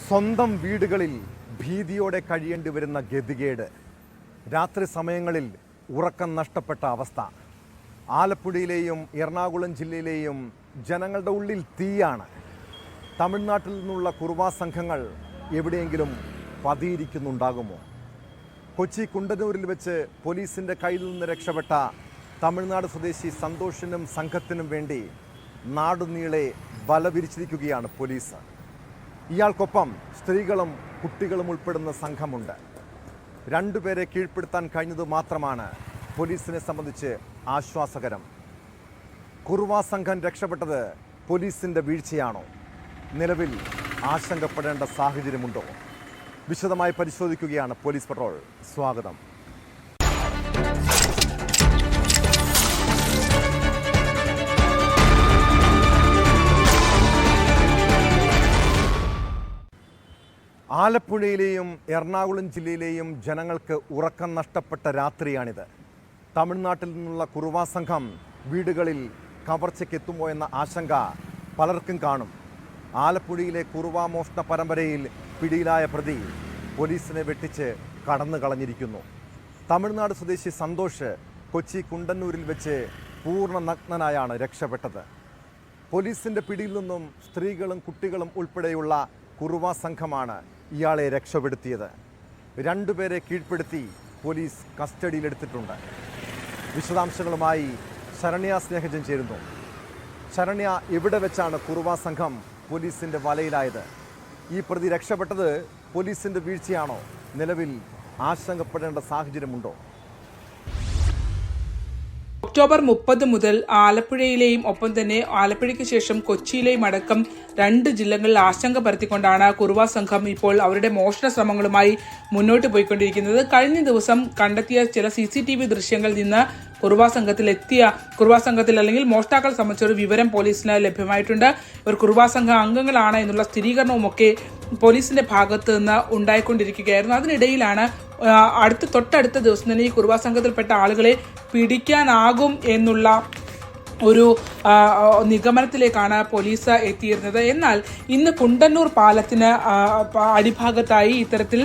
സ്വന്തം വീടുകളിൽ ഭീതിയോടെ കഴിയേണ്ടി വരുന്ന ഗതികേട്, രാത്രി സമയങ്ങളിൽ ഉറക്കം നഷ്ടപ്പെട്ട അവസ്ഥ. ആലപ്പുഴയിലെയും എറണാകുളം ജില്ലയിലെയും ജനങ്ങളുടെ ഉള്ളിൽ തീയാണ്. തമിഴ്നാട്ടിൽ നിന്നുള്ള കുറുവാ സംഘങ്ങൾ എവിടെയെങ്കിലും പതിയിരിക്കുന്നുണ്ടാകുമോ? കൊച്ചി കുണ്ടന്നൂരിൽ വെച്ച് പോലീസിൻ്റെ കയ്യിൽ നിന്ന് രക്ഷപ്പെട്ട തമിഴ്നാട് സ്വദേശി സന്തോഷിനും സംഘത്തിനും വേണ്ടി നാടുനീളെ വലവിരിച്ചിരിക്കുകയാണ് പോലീസ്. ഇയാൾക്കൊപ്പം സ്ത്രീകളും കുട്ടികളും ഉൾപ്പെടുന്ന സംഘമുണ്ട്. രണ്ടുപേരെ കീഴ്പ്പെടുത്താൻ കഴിഞ്ഞത് മാത്രമാണ് പോലീസിനെ സംബന്ധിച്ച് ആശ്വാസകരം. കുറുവാ സംഘം രക്ഷപ്പെട്ടത് പോലീസിൻ്റെ വീഴ്ചയാണോ? നിലവിൽ ആശങ്കപ്പെടേണ്ട സാഹചര്യമുണ്ടോ? വിശദമായി പരിശോധിക്കുകയാണ് പോലീസ് പട്രോൾ. സ്വാഗതം. ആലപ്പുഴയിലെയും എറണാകുളം ജില്ലയിലെയും ജനങ്ങൾക്ക് ഉറക്കം നഷ്ടപ്പെട്ട രാത്രിയാണിത്. തമിഴ്നാട്ടിൽ നിന്നുള്ള കുറുവാ സംഘം വീടുകളിൽ കവർച്ചയ്ക്കെത്തുമോ എന്ന ആശങ്ക പലർക്കും കാണും. ആലപ്പുഴയിലെ കുറുവാ മോഷണ പരമ്പരയിൽ പിടിയിലായ പ്രതി പോലീസിനെ വെട്ടിച്ച് കടന്നു കളഞ്ഞിരിക്കുന്നു. തമിഴ്നാട് സ്വദേശി സന്തോഷ് കൊച്ചി കുണ്ടന്നൂരിൽ വെച്ച് പൂർണ്ണ നഗ്നനായാണ് രക്ഷപ്പെട്ടത്. പോലീസിൻ്റെ പിടിയിൽ നിന്നും സ്ത്രീകളും കുട്ടികളും ഉൾപ്പെടെയുള്ള കുറുവാ സംഘമാണ് ഇയാളെ രക്ഷപ്പെടുത്തിയത്. രണ്ടുപേരെ കീഴ്പ്പെടുത്തി പോലീസ് കസ്റ്റഡിയിലെടുത്തിട്ടുണ്ട്. വിശദാംശങ്ങളുമായി ശരണ്യ സ്നേഹജൻ ചേരുന്നു. ശരണ്യ, എവിടെ വെച്ചാണ് കുറുവാ സംഘം പോലീസിൻ്റെ വലയിലായത്? ഈ പ്രതി രക്ഷപ്പെട്ടത് പോലീസിൻ്റെ വീഴ്ചയാണോ? നിലവിൽ ആശങ്കപ്പെടേണ്ട സാഹചര്യമുണ്ടോ? ഒക്ടോബർ 30 മുതൽ ആലപ്പുഴയിലെയും ഒപ്പം തന്നെ ആലപ്പുഴയ്ക്ക് ശേഷം കൊച്ചിയിലെയും അടക്കം 2 ജില്ലകളിൽ ആശങ്ക പരത്തിക്കൊണ്ടാണ് കുറുവാ സംഘം ഇപ്പോൾ അവരുടെ മോഷണ ശ്രമങ്ങളുമായി മുന്നോട്ട് പോയിക്കൊണ്ടിരിക്കുന്നത്. കഴിഞ്ഞ ദിവസം കണ്ടെത്തിയ ചില CCTV ദൃശ്യങ്ങളിൽ നിന്ന് കുറുവാ സംഘത്തിൽ അല്ലെങ്കിൽ മോഷ്ടാക്കൾ സംബന്ധിച്ചൊരു വിവരം പോലീസിന് ലഭ്യമായിട്ടുണ്ട്. ഇവർ കുറുവാ സംഘ അംഗങ്ങളാണ് എന്നുള്ള സ്ഥിരീകരണവുമൊക്കെ പോലീസിന്റെ ഭാഗത്ത് നിന്ന് ഉണ്ടായിക്കൊണ്ടിരിക്കുകയായിരുന്നു. അതിനിടയിലാണ് തൊട്ടടുത്ത ദിവസം തന്നെ ഈ കുറുവാ സംഘത്തിൽപ്പെട്ട ആളുകളെ പിടിക്കാനാകും എന്നുള്ള ഒരു നിഗമനത്തിലേക്കാണ് പോലീസ് എത്തിയിരുന്നത്. എന്നാൽ ഇന്ന് കുണ്ടന്നൂർ പാലത്തിന് അടിഭാഗത്തായി ഇത്തരത്തിൽ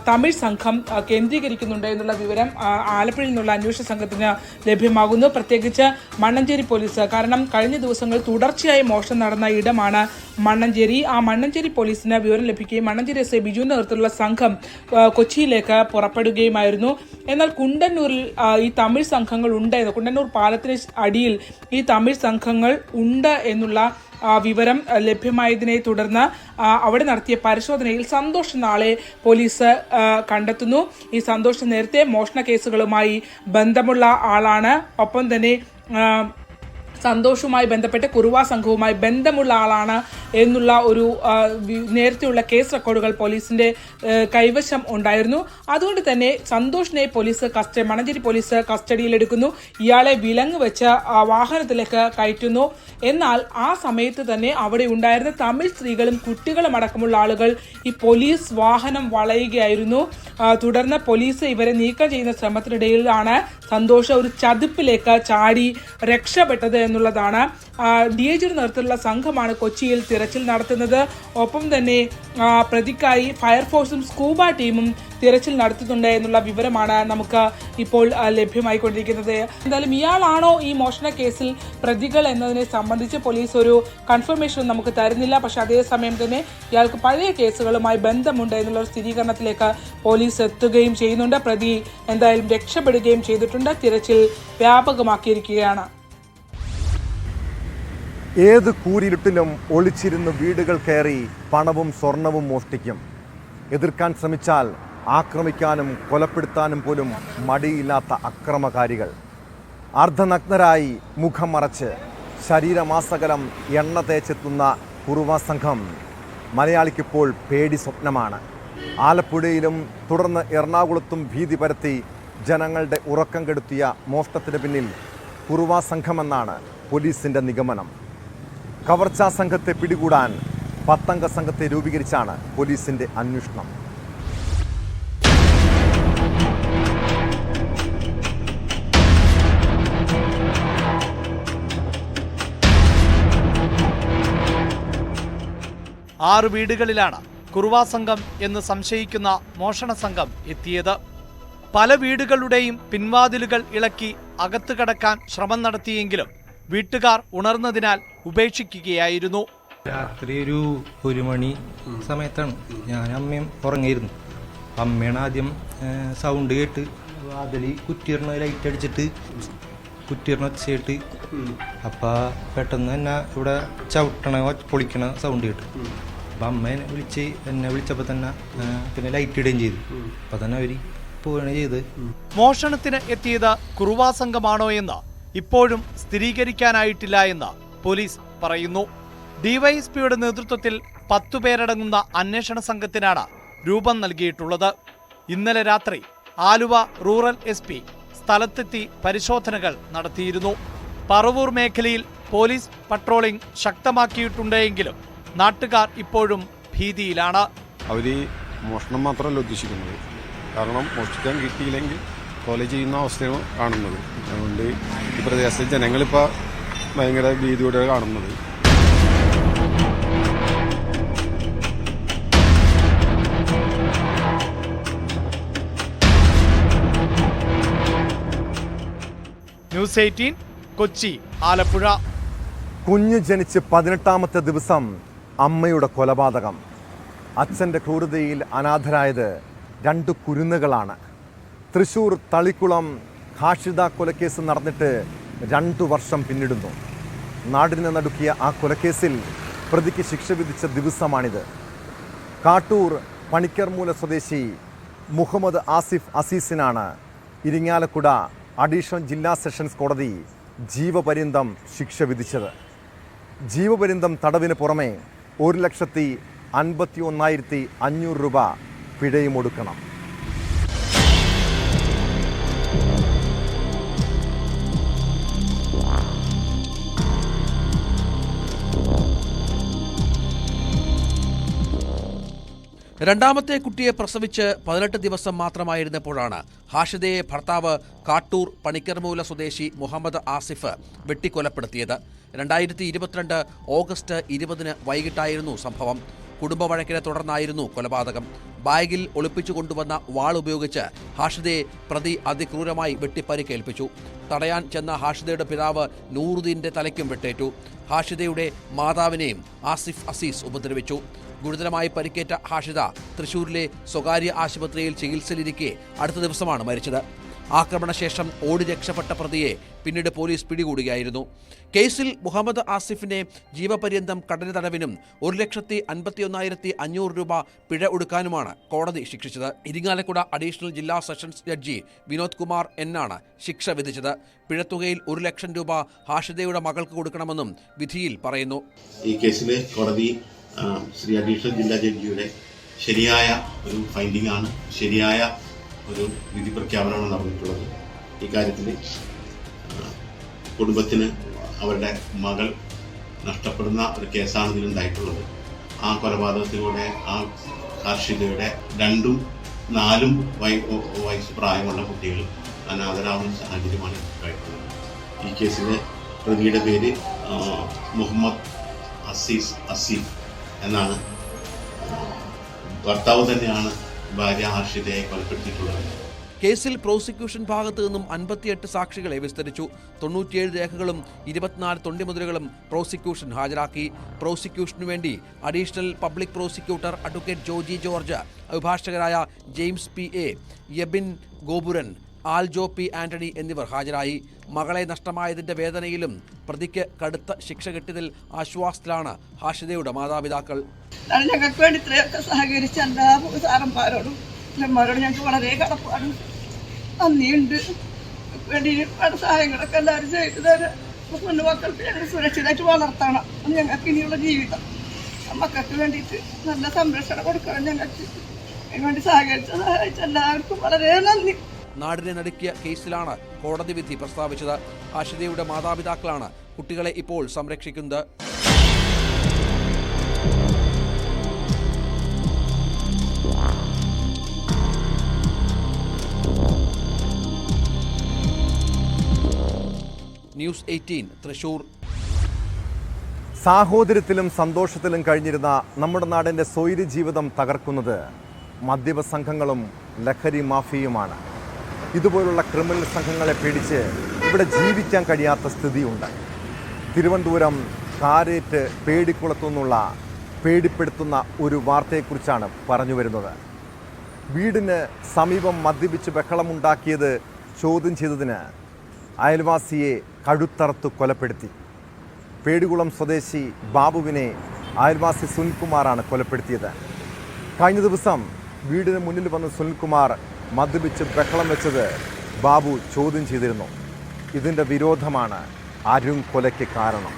തമിഴ് സംഘം കേന്ദ്രീകരിക്കുന്നുണ്ട് എന്നുള്ള വിവരം ആലപ്പുഴയിൽ നിന്നുള്ള അന്വേഷണ സംഘത്തിന് ലഭ്യമാകുന്നു. പ്രത്യേകിച്ച് മണ്ണഞ്ചേരി പോലീസ്, കാരണം കഴിഞ്ഞ ദിവസങ്ങളിൽ തുടർച്ചയായി മോഷണം നടന്ന ഇടമാണ് മണ്ണഞ്ചേരി. ആ മണ്ണഞ്ചേരി പോലീസിന് വിവരം ലഭിക്കുകയും മണ്ണഞ്ചേരി എസ് ഐ ബിജുവിന്റെ നേതൃത്വത്തിലുള്ള സംഘം കൊച്ചിയിലേക്ക് പുറപ്പെടുകയുമായിരുന്നു. എന്നാൽ കുണ്ടന്നൂരിൽ ഈ തമിഴ് സംഘങ്ങൾ ഉണ്ട്, കുണ്ടന്നൂർ പാലത്തിന് അടിയിൽ ഈ തമിഴ് സംഘങ്ങൾ ഉണ്ട് എന്നുള്ള വിവരം ലഭ്യമായതിനെ തുടർന്ന് അവിടെ നടത്തിയ പരിശോധനയിൽ സന്തോഷ് നാളെ പോലീസ് കണ്ടെത്തുന്നു. ഈ സന്തോഷ് നേരത്തെ മോഷണ കേസുകളുമായി ബന്ധമുള്ള ആളാണ്. ഒപ്പം തന്നെ സന്തോഷുമായി ബന്ധപ്പെട്ട് കുറുവാ സംഘവുമായി ബന്ധമുള്ള ആളാണ് എന്നുള്ള ഒരു നേരത്തെയുള്ള കേസ് റെക്കോർഡുകൾ പോലീസിന്റെ കൈവശം ഉണ്ടായിരുന്നു. അതുകൊണ്ട് തന്നെ സന്തോഷിനെ മണ്ണഞ്ചേരി പോലീസ് കസ്റ്റഡിയിലെടുക്കുന്നു. ഇയാളെ വിലങ്ങ് വെച്ച് വാഹനത്തിലേക്ക് കയറ്റുന്നു. എന്നാൽ ആ സമയത്ത് തന്നെ അവിടെ ഉണ്ടായിരുന്ന തമിഴ് സ്ത്രീകളും കുട്ടികളും അടക്കമുള്ള ആളുകൾ ഈ പോലീസ് വാഹനം വളയുകയായിരുന്നു. തുടർന്ന് പോലീസ് ഇവരെ നീക്കം ചെയ്യുന്ന ശ്രമത്തിനിടയിലാണ് സന്തോഷ് ഒരു ചതുപ്പിലേക്ക് ചാടി രക്ഷപ്പെട്ടത് എന്നുള്ളതാണ്. DIGയുടെ നേതൃത്വത്തിലുള്ള സംഘമാണ് കൊച്ചിയിൽ തിരച്ചിൽ നടത്തുന്നത്. ഒപ്പം തന്നെ പ്രതിക്കായി ഫയർഫോഴ്സും സ്കൂബ ടീമും തിരച്ചിൽ നടത്തുന്നുണ്ട് എന്നുള്ള വിവരമാണ് നമുക്ക് ഇപ്പോൾ ലഭ്യമായിക്കൊണ്ടിരിക്കുന്നത്. എന്തായാലും ഇയാളാണോ ഈ മോഷണ കേസിൽ പ്രതികൾ എന്നതിനെ സംബന്ധിച്ച് പോലീസ് ഒരു കൺഫർമേഷൻ നമുക്ക് തരുന്നില്ല. പക്ഷെ അതേസമയം തന്നെ ഇയാൾക്ക് പഴയ കേസുകളുമായി ബന്ധമുണ്ട് എന്നുള്ള ഒരു സ്ഥിരീകരണത്തിലേക്ക് പോലീസ് എത്തുകയും ചെയ്യുന്നുണ്ട്. പ്രതി എന്തായാലും രക്ഷപ്പെടുകയും ചെയ്തിട്ടുണ്ട്. തിരച്ചിൽ വ്യാപകമാക്കിയിരിക്കുകയാണ്. ഏത് കൂരിരുട്ടിലും ഒളിച്ചിരുന്ന് വീടുകൾ കയറി പണവും സ്വർണവും മോഷ്ടിക്കും. എതിർക്കാൻ ശ്രമിച്ചാൽ ആക്രമിക്കാനും കൊലപ്പെടുത്താനും പോലും മടിയില്ലാത്ത അക്രമകാരികൾ. അർദ്ധനഗ്നരായി മുഖം മറച്ച് ശരീരമാസകലം എണ്ണ തേച്ചെത്തുന്ന കുറുവാ സംഘം മലയാളിക്കിപ്പോൾ പേടി സ്വപ്നമാണ്. ആലപ്പുഴയിലും തുടർന്ന് എറണാകുളത്തും ഭീതി പരത്തി ജനങ്ങളുടെ ഉറക്കം കെടുത്തിയ മോഷണത്തിന് പിന്നിൽ കുറുവാ സംഘമെന്നാണ് പോലീസിൻ്റെ നിഗമനം. കവർച്ചാ സംഘത്തെ പിടികൂടാൻ 10 അംഗ സംഘത്തെ രൂപീകരിച്ചാണ് പോലീസിൻ്റെ അന്വേഷണം. ആറ് വീടുകളിലാണ് കുറുവാ സംഘം എന്ന് സംശയിക്കുന്ന മോഷണ സംഘം എത്തിയത്. പല വീടുകളുടെയും പിൻവാതിലുകൾ ഇളക്കി അകത്ത് കടക്കാൻ ശ്രമം നടത്തിയെങ്കിലും വീട്ടുകാർ ഉണർന്നതിനാൽ ഉപേക്ഷിക്കുകയായിരുന്നു. രാത്രി ഒരു 1 മണി സമയത്താണ് ഞാൻ അമ്മയും ഉറങ്ങിയിരുന്നു. അമ്മയാണ് ആദ്യം സൗണ്ട് കേട്ട് വാതിൽ കുറ്റിയിടണ ലൈറ്റ് അടിച്ചിട്ട് കുറ്റിയിടണ ഒച്ചയിട്ട് അപ്പം പെട്ടെന്ന് തന്നെ ഇവിടെ ചവിട്ടണ പൊളിക്കണ സൗണ്ട് കേട്ടു. അപ്പം അമ്മ എന്നെ വിളിച്ചപ്പോൾ തന്നെ പിന്നെ ലൈറ്റ് ഇടുകയും ചെയ്തു. അപ്പം തന്നെ അവർ പോവുകയാണ് ചെയ്ത്. മോഷണത്തിന് എത്തിയത് കുറുവാ സംഘമാണോ എന്ന് ഇപ്പോഴും സ്ഥിരീകരിക്കാനായിട്ടില്ല എന്ന് പോലീസ് പറയുന്നു. ഡിവൈഎസ്പിയുടെ നേതൃത്വത്തിൽ 10 പേരടങ്ങുന്ന അന്വേഷണ സംഘത്തിനാണ് രൂപം നൽകിയിട്ടുള്ളത്. ഇന്നലെ രാത്രി ആലുവ റൂറൽ SP സ്ഥലത്തെത്തി പരിശോധനകൾ നടത്തിയിരുന്നു. പറവൂർ മേഖലയിൽ പോലീസ് പട്രോളിംഗ് ശക്തമാക്കിയിട്ടുണ്ടെങ്കിലും നാട്ടുകാർ ഇപ്പോഴും ഭീതിയിലാണ്. അവർ മോഷണം മാത്രമല്ല ഉദ്ദേശിക്കുന്നത്. കാരണം മോഷ്ടിക്കാൻ കിട്ടിയില്ലെങ്കിൽ കൊല ചെയ്യുന്ന അവസ്ഥയാണ് കാണുന്നത്. അതുകൊണ്ട് ഈ പ്രദേശത്തെ ജനങ്ങളിപ്പോൾ ഭയങ്കര ഭീതിയോടെ കാണുന്നത്. ന്യൂസ് 18 കൊച്ചി, ആലപ്പുഴ. കുഞ്ഞ് ജനിച്ച് 18ാമത്തെ ദിവസം അമ്മയുടെ കൊലപാതകം. അച്ഛൻ്റെ ക്രൂരതയിൽ അനാഥരായത് 2 കുരുന്നുകളാണ്. തൃശൂർ തളിക്കുളം ഹാഷിദ കൊലക്കേസ് നടന്നിട്ട് 2 വർഷം പിന്നിടുന്നു. നാടിനെ നടുക്കിയ ആ കൊലക്കേസിൽ പ്രതിക്ക് ശിക്ഷ വിധിച്ച ദിവസമാണിത്. കാട്ടൂർ പണിക്കർമൂല സ്വദേശി മുഹമ്മദ് ആസിഫ് അസീസിനാണ് ഇരിങ്ങാലക്കുട അഡീഷണൽ ജില്ലാ സെഷൻസ് കോടതി ജീവപര്യന്തം ശിക്ഷ വിധിച്ചത്. ജീവപര്യന്തം തടവിന് പുറമെ 1,51,500 രൂപ പിഴയും ഒടുക്കണം. രണ്ടാമത്തെ കുട്ടിയെ പ്രസവിച്ച് 18 ദിവസം മാത്രമായിരുന്നപ്പോഴാണ് ഹാഷിദയെ ഭർത്താവ് കാട്ടൂർ പണിക്കർമൂല സ്വദേശി മുഹമ്മദ് ആസിഫ് വെട്ടിക്കൊലപ്പെടുത്തിയത്. 2022 ഓഗസ്റ്റ് 20 വൈകിട്ടായിരുന്നു സംഭവം. കുടുംബ വഴക്കിനെ തുടർന്നായിരുന്നു കൊലപാതകം. ബാഗിൽ ഒളിപ്പിച്ചു കൊണ്ടുവന്ന വാൾ ഉപയോഗിച്ച് ഹാഷിദയെ പ്രതി അതിക്രൂരമായി വെട്ടിപ്പരിക്കേൽപ്പിച്ചു. തടയാൻ ചെന്ന ഹാഷിദയുടെ പിതാവ് നൂറുദ്ദീന്റെ തലയ്ക്കും വെട്ടേറ്റു. ഹാഷിദയുടെ മാതാവിനെയും ആസിഫ് അസീസ് ഉപദ്രവിച്ചു. ഗുരുതരമായി പരിക്കേറ്റ ഹാഷിദ തൃശൂരിലെ സ്വകാര്യ ആശുപത്രിയിൽ ചികിത്സയിലിരിക്കെ അടുത്ത ദിവസമാണ് മരിച്ചത്. ആക്രമണശേഷം ഓടി രക്ഷപ്പെട്ട പ്രതിയെ പിന്നീട് പോലീസ് പിടികൂടുകയായിരുന്നു. കേസിൽ മുഹമ്മദ് ആസിഫിനെ ജീവപര്യന്തം കഠിന തടവിനും 1,51,500 രൂപ പിഴ ഒടുക്കാനുമാണ് കോടതി ശിക്ഷിച്ചത്. ഇരിങ്ങാലക്കുട അഡീഷണൽ ജില്ലാ സെഷൻസ് ജഡ്ജി വിനോദ് കുമാർ എന്നാണ് ശിക്ഷ വിധിച്ചത്. പിഴത്തുകയിൽ 1,00,000 രൂപ ഹാഷിദയുടെ മകൾക്ക് കൊടുക്കണമെന്നും വിധിയിൽ പറയുന്നു. ഈ കേസിലെ കോടതി ശ്രീ അഡീഷണൽ ജില്ലാ ജഡ്ജിയുടെ ശരിയായ ഒരു ഫൈൻഡിംഗ് ആണ്, ശരിയായ ഒരു വിധി പ്രഖ്യാപനമാണ് നടന്നിട്ടുള്ളത്. ഇക്കാര്യത്തിൽ കുടുംബത്തിന് അവരുടെ മകൾ നഷ്ടപ്പെടുന്ന ഒരു കേസാണ് ഇതിലുണ്ടായിട്ടുള്ളത്. ആ കൊലപാതകത്തിലൂടെ ആ ഹാഷിദയുടെ 2ഉം 4ഉം വയസ്സ് പ്രായമുള്ള കുട്ടികൾ അനാഥരാവുന്ന സാഹചര്യമാണ് ഉണ്ടായിട്ടുള്ളത്. ഈ കേസിലെ പ്രതിയുടെ പേര് മുഹമ്മദ് അസീഫ് എന്നാണ്. ഭർത്താവ് തന്നെയാണ് ഭാര്യ ഹാഷിദയെ കൊലപ്പെടുത്തിയിട്ടുള്ളത്. കേസിൽ പ്രോസിക്യൂഷൻ ഭാഗത്തു നിന്നും 58 സാക്ഷികളെ വിസ്തരിച്ചു. 97 രേഖകളും 24 തൊണ്ടിമുദ്രകളും പ്രോസിക്യൂഷൻ ഹാജരാക്കി. പ്രോസിക്യൂഷനു വേണ്ടി additional public prosecutor advocate Joji George, അഭിഭാഷകരായ James PA, Yabin Gopuran, Aljo P Antony എന്നിവർ ഹാജരായി. മകളെ നഷ്ടമായതിന്റെ വേദനയിലും പ്രതിക്ക് കടുത്ത ശിക്ഷ കിട്ടിയതിൽ ആശ്വാസത്തിലാണ് ഹാഷിദയുടെ മാതാപിതാക്കൾ. ഞങ്ങൾക്ക് വേണ്ടി ഇത്രയൊക്കെ സഹകരിച്ച എല്ലാ സാറന്മാരോടും അമ്മമാരോടും ഞങ്ങൾക്ക് വളരെ കടപ്പാട്, നന്ദിയുണ്ട്. വേണ്ടി സഹായങ്ങളൊക്കെ എല്ലാവരും ചെയ്തു തരാം. പൊന്നു മക്കൾക്ക് ഞങ്ങൾ സുരക്ഷിതമായിട്ട് വളർത്തണം. ഞങ്ങൾക്ക് ഇനിയുള്ള ജീവിതം മക്കൾക്ക് വേണ്ടിയിട്ട് നല്ല സംരക്ഷണം കൊടുക്കണം. ഞങ്ങൾക്ക് അതിനുവേണ്ടി സഹായിച്ച എല്ലാവർക്കും വളരെ നന്ദി. നാടിനെ നടുക്കിയ കേസിലാണ് കോടതി വിധി പ്രസ്താവിച്ചത്. ഹാഷിദയുടെ മാതാപിതാക്കളാണ് കുട്ടികളെ ഇപ്പോൾ സംരക്ഷിക്കുന്നത്. ന്യൂസ് 18 തൃശൂർ. സാഹോദര്യത്തിലും സന്തോഷത്തിലും കഴിഞ്ഞിരുന്ന നമ്മുടെ നാടിൻ്റെ സ്വൈര്യ ജീവിതം തകർക്കുന്നത് മദ്യപ സംഘങ്ങളും ലഹരി മാഫിയുമാണ്. ഇതുപോലുള്ള ക്രിമിനൽ സംഘങ്ങളെ പേടിച്ച് ഇവിടെ ജീവിക്കാൻ കഴിയാത്ത സ്ഥിതിയുണ്ട്. തിരുവനന്തപുരം കാരേറ്റ് പേടിക്കുളത്തു നിന്നുള്ള പേടിപ്പെടുത്തുന്ന ഒരു വാർത്തയെക്കുറിച്ചാണ് പറഞ്ഞു വരുന്നത്. വീടിന് സമീപം മദ്യപിച്ച് ബഹളമുണ്ടാക്കിയത് ചോദ്യം ചെയ്തതിന് അയൽവാസിയെ കഴുത്തറുത്ത് കൊലപ്പെടുത്തി. പേടികുളം സ്വദേശി ബാബുവിനെ അയൽവാസി സുനിൽകുമാറാണ് കൊലപ്പെടുത്തിയത്. കഴിഞ്ഞ ദിവസം വീടിന് മുന്നിൽ വന്ന് സുനിൽകുമാർ മദ്യപിച്ച് ബഹളം വെച്ചത് ബാബു ചോദ്യം ചെയ്തിരുന്നു. ഇതിൻ്റെ വിരോധമാണ് അരുൺ കൊലയ്ക്ക് കാരണം.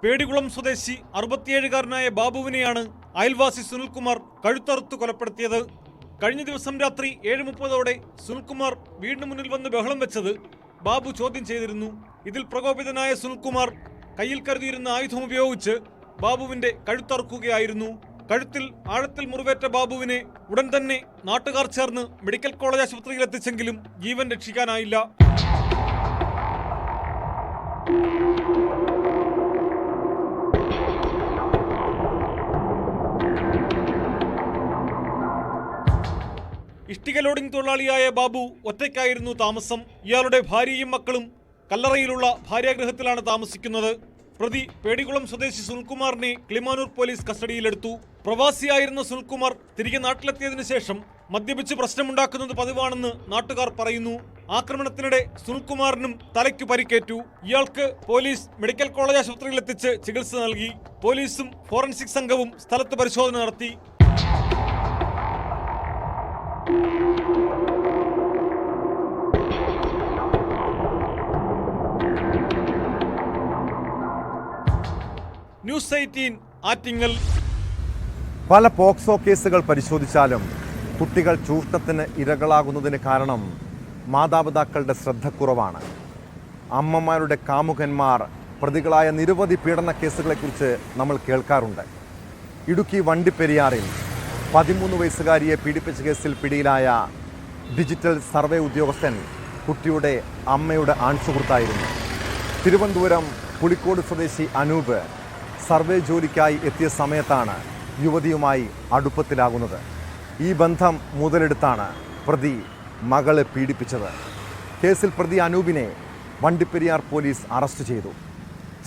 പേടികുളം സ്വദേശി 67-കാരനായ ബാബുവിനെയാണ് അയൽവാസി സുനിൽകുമാർ കഴുത്തറുത്ത് കൊലപ്പെടുത്തിയത്. കഴിഞ്ഞ ദിവസം രാത്രി 7:30 സുനിൽകുമാർ വീടിന് മുന്നിൽ വന്ന് ബഹളം വെച്ചത് ബാബു ചോദ്യം ചെയ്തിരുന്നു. ഇതിൽ പ്രകോപിതനായ സുനിൽകുമാർ കയ്യിൽ കരുതിയിരുന്ന ആയുധം ഉപയോഗിച്ച് ബാബുവിന്റെ കഴുത്തറുക്കുകയായിരുന്നു. കഴുത്തിൽ ആഴത്തിൽ മുറിവേറ്റ ബാബുവിനെ ഉടൻ തന്നെ നാട്ടുകാർ ചേർന്ന് മെഡിക്കൽ കോളേജ് ആശുപത്രിയിൽ എത്തിച്ചെങ്കിലും ജീവൻ രക്ഷിക്കാനായില്ല. ഇഷ്ടിക ലോഡിംഗ് തൊഴിലാളിയായ ബാബു ഒറ്റയ്ക്കായിരുന്നു താമസം. ഇയാളുടെ ഭാര്യയും മക്കളും കല്ലറയിലുള്ള ഭാര്യാഗൃഹത്തിലാണ് താമസിക്കുന്നത്. പ്രതി പേടികുളം സ്വദേശി സുനിൽകുമാറിനെ കിളിമാനൂർ പോലീസ് കസ്റ്റഡിയിലെടുത്തു. പ്രവാസിയായിരുന്ന സുനിൽകുമാർ തിരികെ നാട്ടിലെത്തിയതിനു ശേഷം മദ്യപിച്ച് പ്രശ്നമുണ്ടാക്കുന്നത് പതിവാണെന്ന് നാട്ടുകാർ പറയുന്നു. ആക്രമണത്തിനിടെ സുനിൽകുമാറിനും തലയ്ക്കു പരിക്കേറ്റു. ഇയാൾക്ക് പോലീസ് മെഡിക്കൽ കോളേജ് ആശുപത്രിയിൽ എത്തിച്ച് ചികിത്സ നൽകി. പോലീസും ഫോറൻസിക് സംഘവും സ്ഥലത്ത് പരിശോധന നടത്തി. ന്യൂസ് 18 ആറ്റിങ്ങൽ. പല പോക്സോ കേസുകൾ പരിശോധിച്ചാലും കുട്ടികൾ ചൂഷണത്തിന് ഇരകളാകുന്നതിന് കാരണം മാതാപിതാക്കളുടെ ശ്രദ്ധക്കുറവാണ്. അമ്മമാരുടെ കാമുകന്മാർ പ്രതികളായ നിരവധി പീഡന കേസുകളെക്കുറിച്ച് നമ്മൾ കേൾക്കാറുണ്ട്. ഇടുക്കി വണ്ടിപ്പെരിയാറിൽ 13 വയസ്സുകാരിയെ പീഡിപ്പിച്ച കേസിൽ പിടിയിലായ ഡിജിറ്റൽ സർവേ ഉദ്യോഗസ്ഥൻ കുട്ടിയുടെ അമ്മയുടെ ആൺസുഹൃത്തായിരുന്നു. തിരുവനന്തപുരം പുളിക്കോട് സ്വദേശി അനൂപ് സർവേ ജോലിക്കായി എത്തിയ സമയത്താണ് യുവതിയുമായി അടുപ്പത്തിലാകുന്നത്. ഈ ബന്ധം മുതലെടുത്താണ് പ്രതി മകളെ പീഡിപ്പിച്ചത്. കേസിൽ പ്രതി അനൂപിനെ വണ്ടിപ്പെരിയാർ പോലീസ് അറസ്റ്റ് ചെയ്തു.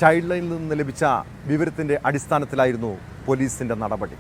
ചൈൽഡ് ലൈനിൽ നിന്ന് ലഭിച്ച വിവരത്തിൻ്റെ അടിസ്ഥാനത്തിലായിരുന്നു പോലീസിൻ്റെ നടപടി.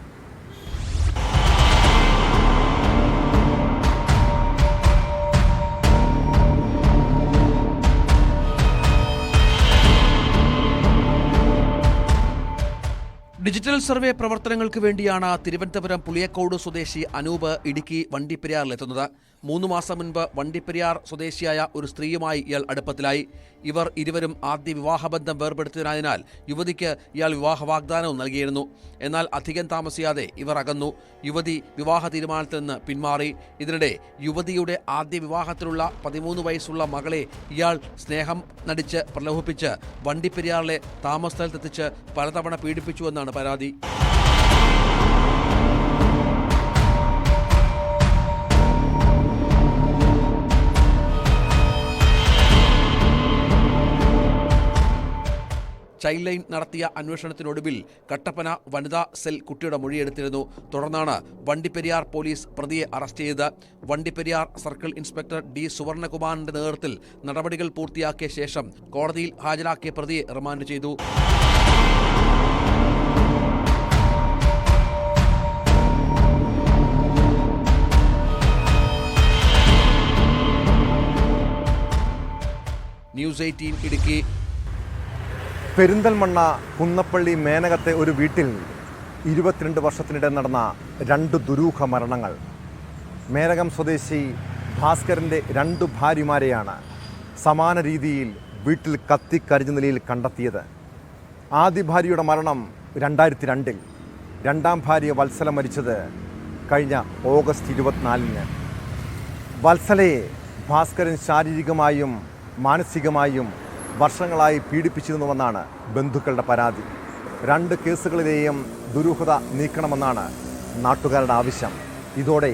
ഡിജിറ്റൽ സർവേ പ്രവർത്തനങ്ങൾക്ക് വേണ്ടിയാണ് തിരുവനന്തപുരം പുളിയക്കോട് സ്വദേശി അനൂപ് ഇടുക്കി വണ്ടിപ്പെരിയാറിലെത്തുന്നത്. 3 മാസം മുൻപ് വണ്ടിപ്പെരിയാർ സ്വദേശിയായ ഒരു സ്ത്രീയുമായി ഇയാൾ അടുപ്പത്തിലായി. ഇവർ ഇരുവരും ആദ്യ വിവാഹബന്ധം വേർപെടുത്തിയതിനാൽ യുവതിക്ക് ഇയാൾ വിവാഹ വാഗ്ദാനവും നൽകിയിരുന്നു. എന്നാൽ അധികം താമസിയാതെ ഇവർ അകന്നു. യുവതി വിവാഹ തീരുമാനത്തിൽ നിന്ന് പിന്മാറി. ഇതിനിടെ യുവതിയുടെ ആദ്യ വിവാഹത്തിലുള്ള 13 വയസ്സുള്ള മകളെ ഇയാൾ സ്നേഹം നടിച്ച് പ്രലോഭിപ്പിച്ച് വണ്ടിപ്പെരിയാറിലെ താമസ സ്ഥലത്തെത്തിച്ച് പലതവണ പീഡിപ്പിച്ചുവെന്നാണ് പരാതി. ചൈൽഡ് ലൈൻ നടത്തിയ അന്വേഷണത്തിനൊടുവിൽ കട്ടപ്പന വനിതാ സെൽ കുട്ടിയുടെ മൊഴിയെടുത്തിരുന്നു. തുടർന്നാണ് വണ്ടിപ്പെരിയാർ പോലീസ് പ്രതിയെ അറസ്റ്റ് ചെയ്തത്. വണ്ടിപ്പെരിയാർ സർക്കിൾ ഇൻസ്പെക്ടർ ഡി സുവർണകുമാറിന്റെ നേതൃത്വത്തിൽ നടപടികൾ പൂർത്തിയാക്കിയ ശേഷം കോടതിയിൽ ഹാജരാക്കിയ പ്രതിയെ റിമാൻഡ് ചെയ്തു. ന്യൂസ് 18 ഇടുക്കി. പെരിന്തൽമണ്ണ കുന്നപ്പള്ളി മേനകത്തെ ഒരു വീട്ടിൽ 22 വർഷത്തിനിടെ നടന്ന 2 ദുരൂഹ മരണങ്ങൾ. മേനകം സ്വദേശി ഭാസ്കരൻ്റെ 2 ഭാര്യമാരെയാണ് സമാന രീതിയിൽ വീട്ടിൽ കത്തിക്കരിഞ്ഞ നിലയിൽ കണ്ടെത്തിയത്. ആദ്യ ഭാര്യയുടെ മരണം 2002-ൽ, രണ്ടാം ഭാര്യ വത്സല മരിച്ചത് കഴിഞ്ഞ ഓഗസ്റ്റ് 24-ന്. വത്സലയെ ഭാസ്കരൻ ശാരീരികമായും മാനസികമായും വർഷങ്ങളായി പീഡിപ്പിച്ചിരുന്നുവെന്നാണ് ബന്ധുക്കളുടെ പരാതി. 2 കേസുകളിലെയും ദുരൂഹത നീക്കണമെന്നാണ് നാട്ടുകാരുടെ ആവശ്യം. ഇതോടെ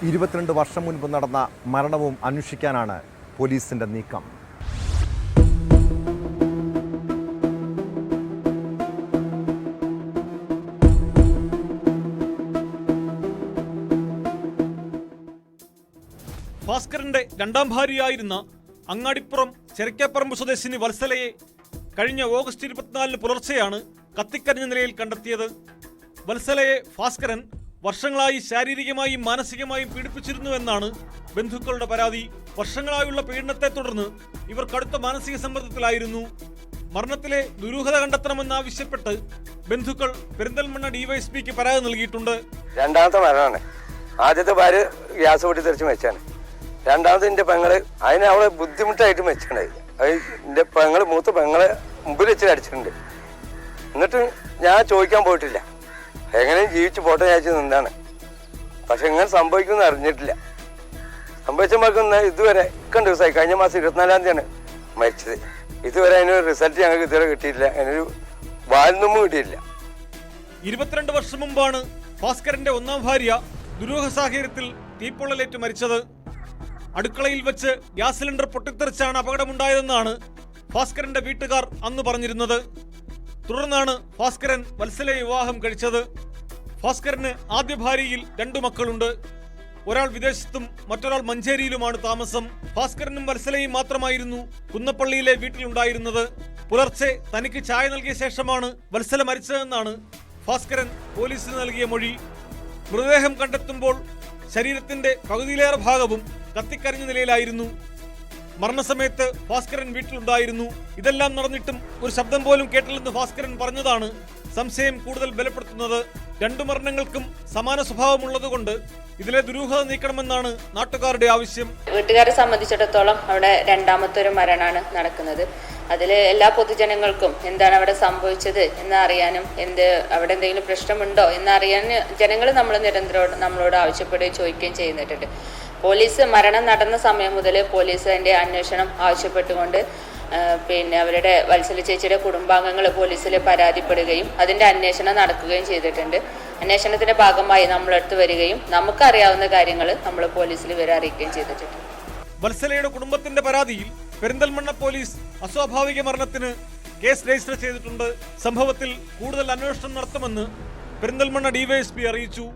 22 വർഷം മുൻപ് നടന്ന മരണവും അന്വേഷിക്കാനാണ് പോലീസിന്റെ നീക്കം. ഭാസ്കരന്റെ രണ്ടാം ഭാര്യയായിരുന്ന അങ്ങാടിപ്പുറം ചെരക്കാപ്പറമ്പ് സ്വദേശിനി വത്സലയെ കഴിഞ്ഞ ഓഗസ്റ്റ് 24 പുലർച്ചെയാണ് കത്തിക്കരിഞ്ഞ നിലയിൽ കണ്ടെത്തിയത്. വത്സലയെ ഭാസ്കരൻ വർഷങ്ങളായി ശാരീരികമായും മാനസികമായും പീഡിപ്പിച്ചിരുന്നുവെന്നാണ് ബന്ധുക്കളുടെ പരാതി. വർഷങ്ങളായുള്ള പീഡനത്തെ തുടർന്ന് ഇവർ കടുത്ത മാനസിക സമ്മർദ്ദത്തിലായിരുന്നു. മരണത്തിലെ ദുരൂഹത കണ്ടെത്തണമെന്നാവശ്യപ്പെട്ട് ബന്ധുക്കൾ പെരിന്തൽമണ്ണ ഡിവൈഎസ്പിക്ക് പരാതി നൽകിയിട്ടുണ്ട്. രണ്ടാമത്തെ മരണമാണ്. ആദ്യത്തെ ഭാര്യ ഗ്യാസ് പൊട്ടി തെറിച്ച് മരിച്ചാണ്. രണ്ടാമത് എൻ്റെ പെങ്ങള് അതിന് അവളെ ബുദ്ധിമുട്ടായിട്ട് മരിച്ചിട്ടുണ്ടായി. അത് എൻ്റെ പെങ്ങള് മൂത്ത പെങ്ങളെ മുമ്പിൽ വെച്ച് അടിച്ചിട്ടുണ്ട്. എന്നിട്ട് ഞാൻ ചോദിക്കാൻ പോയിട്ടില്ല, എങ്ങനെയും ജീവിച്ച് പോട്ടെ വിചാരിച്ച് നിന്നാണ്. പക്ഷെ എങ്ങനെ സംഭവിക്കുമെന്ന് അറിഞ്ഞിട്ടില്ല. സംഭവിച്ചപ്പോൾ ഇതുവരെ ദിവസമായി, കഴിഞ്ഞ മാസം 24-ാം തീയതിയാണ് മരിച്ചത്. ഇതുവരെ അതിനൊരു റിസൾട്ട് ഞങ്ങൾക്ക് ഇതുവരെ കിട്ടിയിട്ടില്ല, അതിനൊരു വാൽന്നുമ്പ് കിട്ടിയിട്ടില്ല. 22 വർഷം മുമ്പാണ് ഭാസ്കരന്റെ ഒന്നാം ഭാര്യ ദുരൂഹ സാഹചര്യത്തിൽ തീപ്പൊള്ളലേറ്റ് മരിച്ചത്. അടുക്കളയിൽ വെച്ച് ഗ്യാസ് സിലിണ്ടർ പൊട്ടിത്തെറിച്ചാണ് അപകടമുണ്ടായതെന്നാണ് ഭാസ്കരന്റെ വീട്ടുകാർ അന്ന് പറഞ്ഞിരുന്നത്. തുടർന്നാണ് ഭാസ്കരൻ വത്സലയെ വിവാഹം കഴിച്ചത്. ഭാസ്കരന് ആദ്യ ഭാര്യയിൽ 2 മക്കളുണ്ട്. ഒരാൾ വിദേശത്തും മറ്റൊരാൾ മഞ്ചേരിയിലുമാണ് താമസം. ഭാസ്കരനും വത്സലയും മാത്രമായിരുന്നു കുന്നപ്പള്ളിയിലെ വീട്ടിലുണ്ടായിരുന്നത്. പുലർച്ചെ തനിക്ക് ചായ നൽകിയ ശേഷമാണ് വത്സല മരിച്ചതെന്നാണ് ഭാസ്കരൻ പോലീസിന് നൽകിയ മൊഴി. മൃതദേഹം കണ്ടെത്തുമ്പോൾ ശരീരത്തിന്റെ പകുതിയിലേറെ ഭാഗവും കത്തിക്കരിഞ്ഞ നിലയിലായിരുന്നു. മരണസമയത്ത് ഭാസ്കരൻ വീട്ടിലുണ്ടായിരുന്നു. ഇതെല്ലാം നടന്നിട്ടും ഒരു ശബ്ദം പോലും കേട്ടില്ലെന്ന് ഭാസ്കരൻ പറഞ്ഞതാണ് സംശയം കൂടുതൽ ബലപ്പെടുത്തുന്നത്. 2 മരണങ്ങൾക്കും സമാന സ്വഭാവമുള്ളതുകൊണ്ട് ഇതിലെ ദുരൂഹത നീക്കണമെന്നാണ് നാട്ടുകാരുടെ ആവശ്യം. വീട്ടുകാരെ സംബന്ധിച്ചിടത്തോളം അവിടെ രണ്ടാമത്തെ ഒരു മരണമാണ് നടക്കുന്നത്. അതിൽ എല്ലാ പൊതുജനങ്ങൾക്കും എന്താണ് അവിടെ സംഭവിച്ചത് എന്നറിയാനും അവിടെ എന്തെങ്കിലും പ്രശ്നമുണ്ടോ എന്നറിയാൻ ജനങ്ങൾ നിരന്തരം നമ്മളോട് ആവശ്യപ്പെടുകയും ചോദിക്കുകയും ചെയ്യുന്നിട്ടുണ്ട്. പോലീസ് മരണം നടന്ന സമയം മുതൽ പോലീസ് അതിൻ്റെ അന്വേഷണം ആവശ്യപ്പെട്ടുകൊണ്ട് അവരുടെ വത്സല ചേച്ചിയുടെ കുടുംബാംഗങ്ങൾ പോലീസിൽ പരാതിപ്പെടുകയും അതിൻ്റെ അന്വേഷണം നടക്കുകയും ചെയ്തിട്ടുണ്ട്. അന്വേഷണത്തിന്റെ ഭാഗമായി നമ്മളെടുത്ത് വരികയും നമുക്കറിയാവുന്ന കാര്യങ്ങൾ നമ്മൾ പോലീസിൽ വരെ അറിയിക്കുകയും ചെയ്തിട്ടുണ്ട്. വത്സലയുടെ കുടുംബത്തിന്റെ പരാതിയിൽ പെരിന്തൽമണ്ണ പോലീസ് അസ്വാഭാവിക മരണത്തിന് കേസ് രജിസ്റ്റർ ചെയ്തിട്ടുണ്ട്. സംഭവത്തിൽ കൂടുതൽ അന്വേഷണം നടത്തുമെന്ന് പെരിന്തൽമണ്ണ ഡിവൈഎസ്പി അറിയിച്ചു.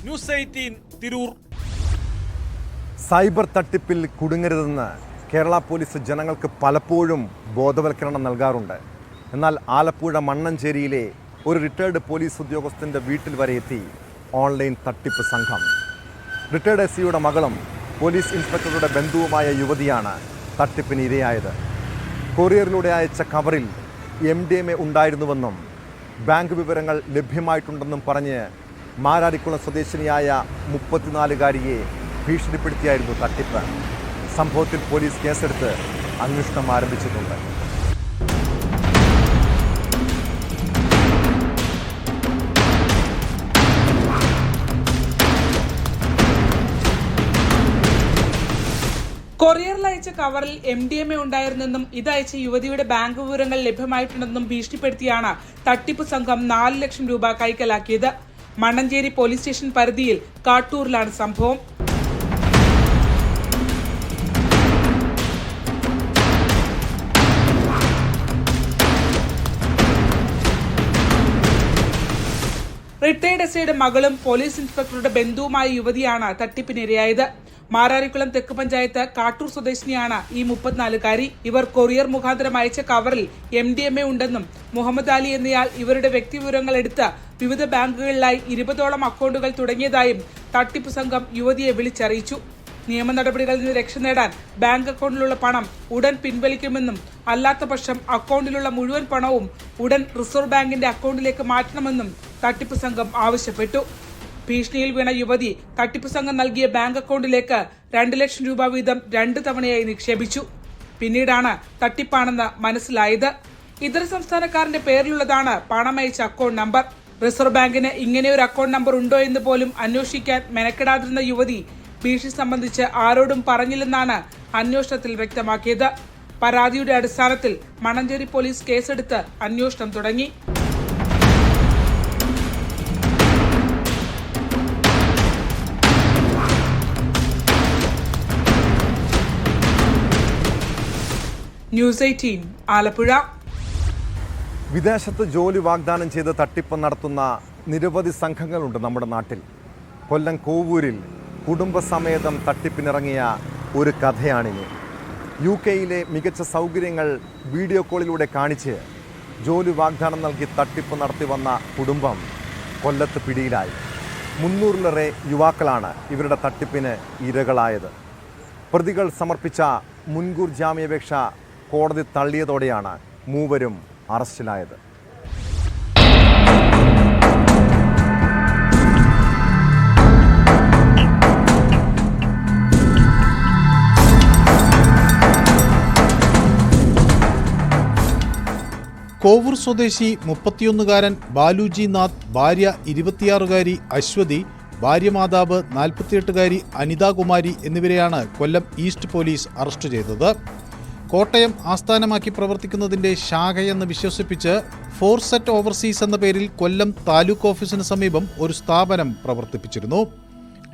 ന്യൂസ് 18 തിരൂർ. സൈബർ തട്ടിപ്പിൽ കുടുങ്ങരുതെന്ന് കേരള പോലീസ് ജനങ്ങൾക്ക് പലപ്പോഴും ബോധവൽക്കരണം നൽകാറുണ്ട്. എന്നാൽ ആലപ്പുഴ മണ്ണഞ്ചേരിയിലെ ഒരു റിട്ടയർഡ് പോലീസ് ഉദ്യോഗസ്ഥൻ്റെ വീട്ടിൽ വരെ എത്തി ഓൺലൈൻ തട്ടിപ്പ് സംഘം. റിട്ടയർഡ് എസ്.ഐയുടെ മകളും പോലീസ് ഇൻസ്പെക്ടറുടെ ബന്ധുവുമായ യുവതിയാണ് തട്ടിപ്പിന് ഇരയായത്. കൊറിയറിലൂടെ അയച്ച കവറിൽ MDMA ഉണ്ടായിരുന്നുവെന്നും ബാങ്ക് വിവരങ്ങൾ ലഭ്യമായിട്ടുണ്ടെന്നും പറഞ്ഞ് മാരാരിക്കുളം സ്വദേശിനിയായ 34-കാരിയെ ഭീഷണിപ്പെടുത്തിയായിരുന്നു തട്ടിപ്പ്. സംഭവത്തിൽ പോലീസ് കേസെടുത്ത് അന്വേഷണം ആരംഭിച്ചിട്ടുണ്ട്. കൊറിയറിൽ അയച്ച കവറിൽ MDMA ഉണ്ടായിരുന്നെന്നും ഇതയച്ച യുവതിയുടെ ബാങ്ക് വിവരങ്ങൾ ലഭ്യമായിട്ടുണ്ടെന്നും ഭീഷണിപ്പെടുത്തിയാണ് തട്ടിപ്പ് സംഘം 4 ലക്ഷം രൂപ കൈക്കലാക്കിയത്. മണ്ണഞ്ചേരി പോലീസ് സ്റ്റേഷൻ പരിധിയിൽ കാട്ടൂരിലാണ് സംഭവം. റിട്ടയർഡ് എസ്.ഐയുടെ മകളും പോലീസ് ഇൻസ്പെക്ടറുടെ ബന്ധുവുമായ യുവതിയാണ് തട്ടിപ്പിനിരയായത്. മാരാരിക്കുളം തെക്ക് പഞ്ചായത്ത് കാട്ടൂർ സ്വദേശിനിയാണ് ഈ 34-കാരി. ഇവർ കൊറിയർ മുഖാന്തരം അയച്ച കവറിൽ MDMA ഉണ്ടെന്നും മുഹമ്മദ് അലി എന്നയാൾ ഇവരുടെ വ്യക്തിവിവരങ്ങൾ എടുത്ത് വിവിധ ബാങ്കുകളിലായി 20ഓളം അക്കൗണ്ടുകൾ തുടങ്ങിയതായും തട്ടിപ്പ് സംഘം യുവതിയെ വിളിച്ചറിയിച്ചു. നിയമ നടപടികളിൽ നിന്ന് രക്ഷ നേടാൻ ബാങ്ക് അക്കൗണ്ടിലുള്ള പണം ഉടൻ പിൻവലിക്കുമെന്നും അല്ലാത്ത പക്ഷം അക്കൗണ്ടിലുള്ള മുഴുവൻ പണവും ഉടൻ റിസർവ് ബാങ്കിന്റെ അക്കൗണ്ടിലേക്ക് മാറ്റണമെന്നും തട്ടിപ്പ് സംഘം ആവശ്യപ്പെട്ടു. ഭീഷണിയിൽ വീണ യുവതി തട്ടിപ്പ് സംഘം നൽകിയ ബാങ്ക് അക്കൗണ്ടിലേക്ക് 2 ലക്ഷം രൂപ വീതം 2 തവണയായി നിക്ഷേപിച്ചു. പിന്നീടാണ് തട്ടിപ്പാണെന്ന് മനസ്സിലായത്. ഇതര സംസ്ഥാനക്കാരന്റെ പേരിലുള്ളതാണ് പണമയച്ച അക്കൗണ്ട് നമ്പർ. റിസർവ് ബാങ്കിന് ഇങ്ങനെയൊരു അക്കൗണ്ട് നമ്പർ ഉണ്ടോ എന്ന് പോലും അന്വേഷിക്കാൻ മെനക്കെടാതിരുന്ന യുവതി ഭീഷണി സംബന്ധിച്ച് ആരോടും പറഞ്ഞില്ലെന്നാണ് അന്വേഷണത്തിൽ വ്യക്തമാക്കിയത്. പരാതിയുടെ അടിസ്ഥാനത്തിൽ മണഞ്ചേരി പോലീസ് കേസെടുത്ത് അന്വേഷണം തുടങ്ങി. ന്യൂസ് 18 ആലപ്പുഴ. വിദേശത്ത് ജോലി വാഗ്ദാനം ചെയ്ത് തട്ടിപ്പ് നടത്തുന്ന നിരവധി സംഘങ്ങളുണ്ട് നമ്മുടെ നാട്ടിൽ. കൊല്ലം കോവൂരിൽ കുടുംബസമേതം തട്ടിപ്പിനിറങ്ങിയ ഒരു കഥയാണിനി. UK-യിലെ മികച്ച സൗകര്യങ്ങൾ വീഡിയോ കോളിലൂടെ കാണിച്ച് ജോലി വാഗ്ദാനം നൽകി തട്ടിപ്പ് നടത്തി വന്ന കുടുംബം കൊല്ലത്ത് പിടിയിലായി. 300-ലേറെ യുവാക്കളാണ് ഇവരുടെ തട്ടിപ്പിന് ഇരകളായത്. പ്രതികൾ സമർപ്പിച്ച മുൻകൂർ ജാമ്യാപേക്ഷ കോടതി തള്ളിയതോടെയാണ് മൂവരും അറസ്റ്റിലായത്. കോവൂർ സ്വദേശി 31-കാരൻ ബാലുജി നാഥ്, ഭാര്യ 26-കാരി അശ്വതി, ഭാര്യ മാതാവ് 48-കാരി അനിതാകുമാരി എന്നിവരെയാണ് കൊല്ലം ഈസ്റ്റ് പോലീസ് അറസ്റ്റ് ചെയ്തത്. കോട്ടയം ആസ്ഥാനമാക്കി പ്രവർത്തിക്കുന്നതിന്റെ ശാഖയെന്ന് വിശ്വസിപ്പിച്ച് ഫോർസെറ്റ് ഓവർസീസ് എന്ന പേരിൽ കൊല്ലം താലൂക്ക് ഓഫീസിന് സമീപം ഒരു സ്ഥാപനം പ്രവർത്തിപ്പിച്ചിരുന്നു.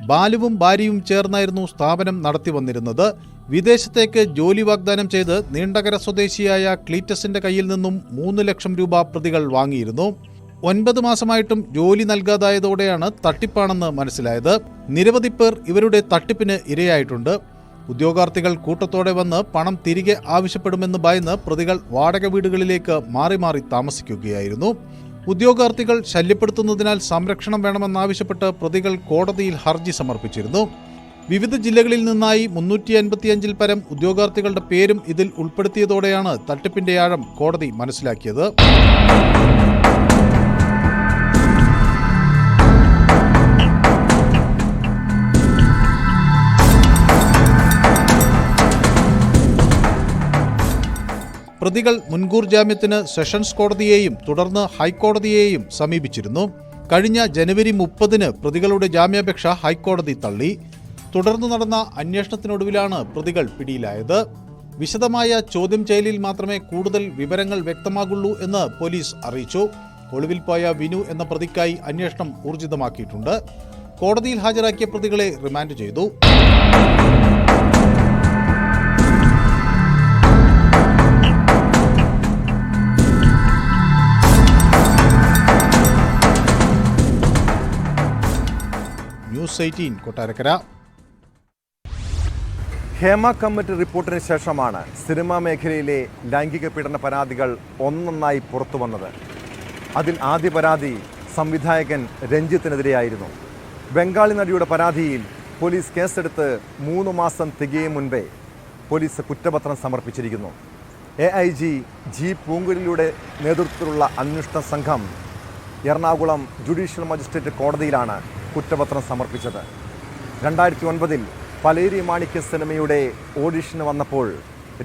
ബാലുവും ഭാര്യയും ചേർന്നായിരുന്നു സ്ഥാപനം നടത്തി വന്നിരുന്നത്. വിദേശത്തേക്ക് ജോലി വാഗ്ദാനം ചെയ്ത് നീണ്ടകര സ്വദേശിയായ ക്ലീറ്റസിന്റെ കയ്യിൽ നിന്നും 3 ലക്ഷം രൂപ പ്രതികൾ വാങ്ങിയിരുന്നു. 9 മാസമായിട്ടും ജോലി നൽകാതായതോടെയാണ് തട്ടിപ്പാണെന്ന് മനസ്സിലായത്. നിരവധി പേർ ഇവരുടെ തട്ടിപ്പിന് ഇരയായിട്ടുണ്ട്. ഉദ്യോഗാർത്ഥികൾ കൂട്ടത്തോടെ വന്ന് പണം തിരികെ ആവശ്യപ്പെടുമെന്ന് ഭയന്ന് പ്രതികൾ വാടക വീടുകളിലേക്ക് മാറി മാറി താമസിക്കുകയായിരുന്നു. ഉദ്യോഗാർത്ഥികൾ ശല്യപ്പെടുത്തുന്നതിനാൽ സംരക്ഷണം വേണമെന്നാവശ്യപ്പെട്ട് പ്രതികൾ കോടതിയിൽ ഹർജി സമർപ്പിച്ചിരുന്നു. വിവിധ ജില്ലകളിൽ നിന്നായി 355-ൽ പരം ഉദ്യോഗാർത്ഥികളുടെ പേരും ഇതിൽ ഉൾപ്പെടുത്തിയതോടെയാണ് തട്ടിപ്പിന്റെ ആഴം കോടതി മനസ്സിലാക്കിയത്. പ്രതികൾ മുൻകൂർ ജാമ്യത്തിന് സെഷൻസ് കോടതിയെയും തുടർന്ന് ഹൈക്കോടതിയെയും സമീപിച്ചിരുന്നു. കഴിഞ്ഞ ജനുവരി 30-ന് പ്രതികളുടെ ജാമ്യാപേക്ഷ ഹൈക്കോടതി തള്ളി. തുടർന്ന് നടന്ന അന്വേഷണത്തിനൊടുവിലാണ് പ്രതികൾ പിടിയിലായത്. വിശദമായ ചോദ്യം ചെയ്യലിൽ മാത്രമേ കൂടുതൽ വിവരങ്ങൾ വ്യക്തമാകുള്ളൂ എന്ന് പോലീസ് അറിയിച്ചു. ഒളിവിൽ പോയ വിനു എന്ന പ്രതിക്കായി അന്വേഷണം ഊർജിതമാക്കിയിട്ടുണ്ട്. കോടതിയിൽ ഹാജരാക്കിയ പ്രതികളെ റിമാൻഡ് ചെയ്തു. ന്യൂസ് 18 കൊട്ടാരക്കര. ഹേമ കമ്മിറ്റി റിപ്പോർട്ടിന് ശേഷമാണ് സിനിമാ മേഖലയിലെ ലൈംഗിക പീഡന പരാതികൾ ഒന്നൊന്നായി പുറത്തു വന്നത്. അതിൽ ആദ്യ പരാതി സംവിധായകൻ രഞ്ജിത്തിനെതിരെയായിരുന്നു. ബംഗാളി നടിയുടെ പരാതിയിൽ പോലീസ് കേസെടുത്ത് 3 മാസം തികയും മുൻപേ പോലീസ് കുറ്റപത്രം സമർപ്പിച്ചിരിക്കുന്നു. AIG ജി പൂങ്കുഴലിയുടെ നേതൃത്വത്തിലുള്ള അന്വേഷണ സംഘം എറണാകുളം ജുഡീഷ്യൽ മജിസ്ട്രേറ്റ് കോടതിയിലാണ് കുറ്റപത്രം സമർപ്പിച്ചത്. 2009-ൽ പലേരി മാണിക്യ സിനിമയുടെ ഓഡിഷന് വന്നപ്പോൾ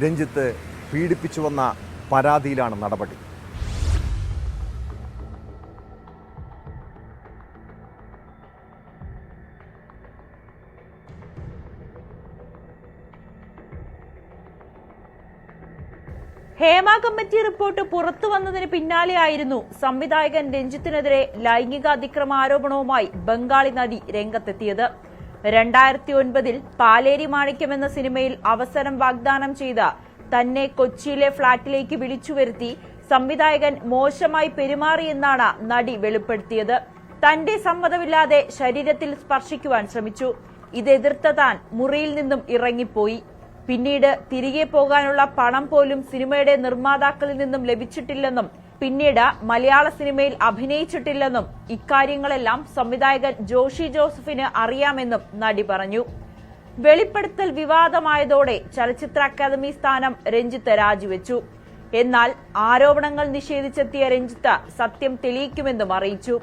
രഞ്ജിത്ത് പീഡിപ്പിച്ചുവെന്ന പരാതിയിലാണ് നടപടി. ഹേമ കമ്മിറ്റി റിപ്പോർട്ട് പുറത്തു വന്നതിന് പിന്നാലെയായിരുന്നു സംവിധായകൻ രഞ്ജിത്തിനെതിരെ ലൈംഗിക അതിക്രമ ആരോപണവുമായി ബംഗാളി നടി രംഗത്തെത്തിയത്. 2009-ൽ പാലേരി മാണിക്യം എന്ന സിനിമയിൽ അവസരം വാഗ്ദാനം ചെയ്ത തന്നെ കൊച്ചിയിലെ ഫ്ളാറ്റിലേക്ക് വിളിച്ചുവരുത്തി സംവിധായകൻ മോശമായി പെരുമാറിയെന്നാണ് നടി വെളിപ്പെടുത്തിയത്. തന്റെ സമ്മതമില്ലാതെ ശരീരത്തിൽ സ്പർശിക്കുവാൻ ശ്രമിച്ചു. ഇതെതിർത്ത താൻ മുറിയിൽ നിന്നും ഇറങ്ങിപ്പോയി. പിന്നീട് തിരികെ പോകാനുള്ള പണം പോലും സിനിമയുടെ നിർമ്മാതാക്കളിൽ നിന്നും ലഭിച്ചിട്ടില്ലെന്നും പിന്നീട് മലയാള സിനിമയിൽ അഭിനയിച്ചിട്ടില്ലെന്നും ഇക്കാര്യങ്ങളെല്ലാം സംവിധായകൻ ജോഷി ജോസഫിന് അറിയാമെന്നും നടി പറഞ്ഞു. വെളിപ്പെടുത്തൽ വിവാദമായതോടെ ചലച്ചിത്ര അക്കാദമി സ്ഥാനം രഞ്ജിത്ത് രാജിവെച്ചു. എന്നാൽ ആരോപണങ്ങൾ നിഷേധിച്ചെത്തിയ രഞ്ജിത്ത് സത്യം തെളിയിക്കുമെന്നും അറിയിച്ചു.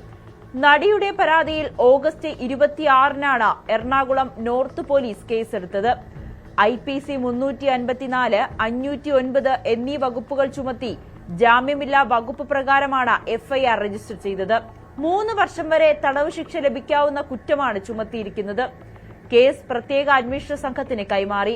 നടിയുടെ പരാതിയിൽ ഓഗസ്റ്റ് 26-നാണ് എറണാകുളം നോർത്ത് പോലീസ് കേസെടുത്തത്. IPC 354, 509 എന്നീ വകുപ്പുകൾ ചുമത്തി ജാമ്യമില്ലാ വകുപ്പ് പ്രകാരമാണ് FIR രജിസ്റ്റർ ചെയ്തത്. 3 വർഷം വരെ തടവ് ശിക്ഷ ലഭിക്കാവുന്ന കുറ്റമാണ് ചുമത്തിയിരിക്കുന്നത്. കേസ് പ്രത്യേക അന്വേഷണ സംഘത്തിന് കൈമാറി.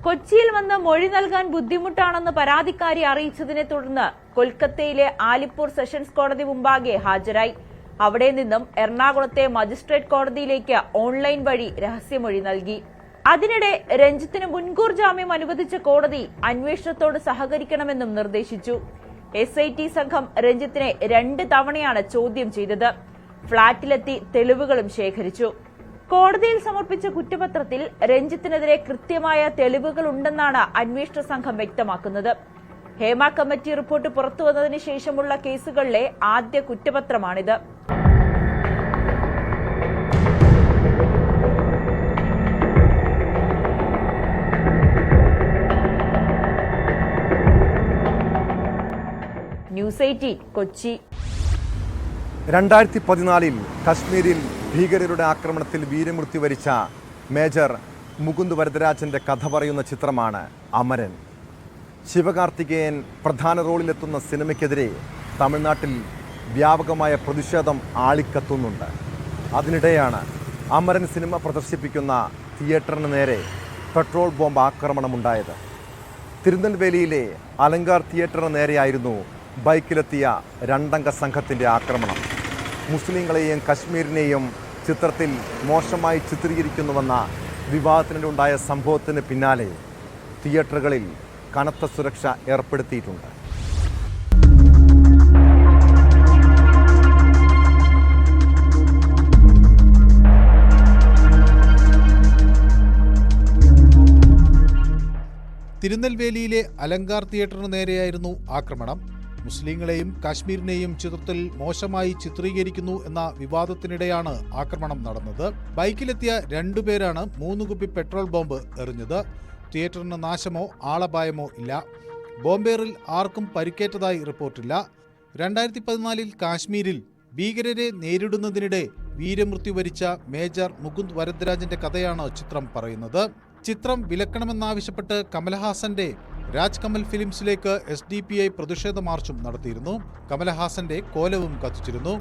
കൊച്ചിയിൽ വന്ന് മൊഴി നൽകാൻ ബുദ്ധിമുട്ടാണെന്ന് പരാതിക്കാരി അറിയിച്ചതിനെ തുടർന്ന് കൊൽക്കത്തയിലെ ആലിപ്പൂർ സെഷൻസ് കോടതി മുമ്പാകെ ഹാജരായി. അവിടെ നിന്നും എറണാകുളത്തെ മജിസ്ട്രേറ്റ് കോടതിയിലേക്ക് ഓൺലൈൻ വഴി രഹസ്യമൊഴി നൽകി. അതിനിടെ രഞ്ജിത്തിന് മുൻകൂർ ജാമ്യം അനുവദിച്ച കോടതി അന്വേഷണത്തോട് സഹകരിക്കണമെന്നും നിർദ്ദേശിച്ചു. SIT സംഘം രഞ്ജിത്തിനെ 2 തവണയാണ് ചോദ്യം ചെയ്തത്. ഫ്ളാറ്റിലെത്തി തെളിവുകളും ശേഖരിച്ചു. കോടതിയിൽ സമർപ്പിച്ച കുറ്റപത്രത്തിൽ രഞ്ജിത്തിനെതിരെ കൃത്യമായ തെളിവുകളുണ്ടെന്നാണ് അന്വേഷണ സംഘം വ്യക്തമാക്കുന്നത്. ഹേമ കമ്മിറ്റി റിപ്പോർട്ട് പുറത്തുവന്നതിന് ശേഷമുള്ള കേസുകളിലെ ആദ്യ കുറ്റപത്രമാണിത്. ന്യൂസ് 18 കൊച്ചി. 2014 കശ്മീരിൽ ഭീകരരുടെ ആക്രമണത്തിൽ വീരമൃത്യു വരിച്ച മേജർ മുകുന്ദ് വരദരാജന്റെ കഥ പറയുന്ന ചിത്രമാണ് അമരൻ. ശിവകാർത്തികേയൻ പ്രധാന റോളിലെത്തുന്ന സിനിമയ്ക്കെതിരെ തമിഴ്നാട്ടിൽ വ്യാപകമായ പ്രതിഷേധം ആളിക്കത്തുന്നുണ്ട്. അതിനിടെയാണ് അമരൻ സിനിമ പ്രദർശിപ്പിക്കുന്ന തിയേറ്ററിന് നേരെ പെട്രോൾ ബോംബ് ആക്രമണമുണ്ടായത്. തിരുനെൽവേലിയിലെ അലങ്കാർ തിയേറ്ററിന് നേരെയായിരുന്നു ബൈക്കിലെത്തിയ 2 അംഗ സംഘത്തിൻ്റെ ആക്രമണം. മുസ്ലിങ്ങളെയും കശ്മീരിനെയും ചിത്രത്തിൽ മോശമായി ചിത്രീകരിക്കുന്നുവെന്ന വിവാദത്തിനിടെ സംഭവത്തിന് പിന്നാലെ തിയേറ്ററുകളിൽ കനത്ത സുരക്ഷ ഏർപ്പെടുത്തിയിട്ടുണ്ട്. തിരുനെൽവേലിയിലെ അലങ്കാർ തിയേറ്ററിന് നേരെയായിരുന്നു ആക്രമണം. മുസ്ലിങ്ങളെയും കാശ്മീരിനെയും ചിത്രത്തിൽ മോശമായി ചിത്രീകരിക്കുന്നു എന്ന വിവാദത്തിനിടെയാണ് ആക്രമണം നടന്നത്. ബൈക്കിലെത്തിയ 2 പേരാണ് 3 കുപ്പി പെട്രോൾ ബോംബ് എറിഞ്ഞത്. തിയേറ്ററിന് നാശമോ ആളപായമോ ഇല്ല. ബോംബേറിൽ ആർക്കും പരിക്കേറ്റതായി റിപ്പോർട്ടില്ല. 2014 കാശ്മീരിൽ ഭീകരരെ നേരിടുന്നതിനിടെ വീരമൃത്യു വരിച്ച മേജർ മുകുന്ദ് വരദരാജന്റെ കഥയാണ് ചിത്രം പറയുന്നത്. ചിത്രം വിലക്കണമെന്നാവശ്യപ്പെട്ട് കമൽഹാസന്റെ രാജ് കമൽ ഫിലിംസിലേക്ക് SDPI പ്രതിഷേധ മാർച്ചും നടത്തിയിരുന്നു. കമൽഹാസന്റെ കോലവും കത്തിച്ചിരുന്നു.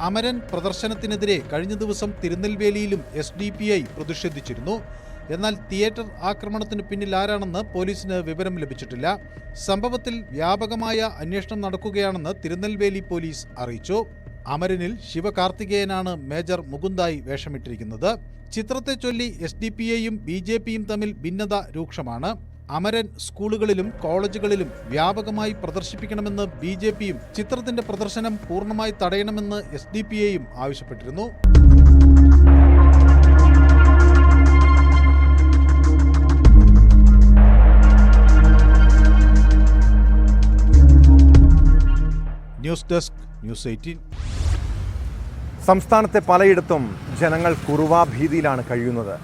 അമരൻ പ്രദർശനത്തിനെതിരെ കഴിഞ്ഞ ദിവസം തിരുനെൽവേലിയിലും SDPI പ്രതിഷേധിച്ചിരുന്നു. എന്നാൽ തിയേറ്റർ ആക്രമണത്തിന് പിന്നിൽ ആരാണെന്ന് പോലീസിന് വിവരം ലഭിച്ചിട്ടില്ല. സംഭവത്തിൽ വ്യാപകമായ അന്വേഷണം നടക്കുകയാണെന്ന് തിരുനെൽവേലി പോലീസ് അറിയിച്ചു. അമരനിൽ ശിവകാർത്തികേയനാണ് മേജർ മുകുന്ദായി വേഷമിട്ടിരിക്കുന്നത്. ചിത്രത്തെ ചൊല്ലി SDPIയും BJPയും തമ്മിൽ ഭിന്നത രൂക്ഷമാണ്. അമരൻ സ്കൂളുകളിലും കോളേജുകളിലും വ്യാപകമായി പ്രദർശിപ്പിക്കണമെന്ന് BJPയും ചിത്രത്തിന്റെ പ്രദർശനം പൂർണ്ണമായി തടയണമെന്ന് SDPIയും ആവശ്യപ്പെട്ടിരുന്നു. News desk news 18. സംസ്ഥാനത്തെ പലയിടത്തും ജനങ്ങൾ കുറുവാ ഭീതിയിലാണ് കഴിയുന്നത്.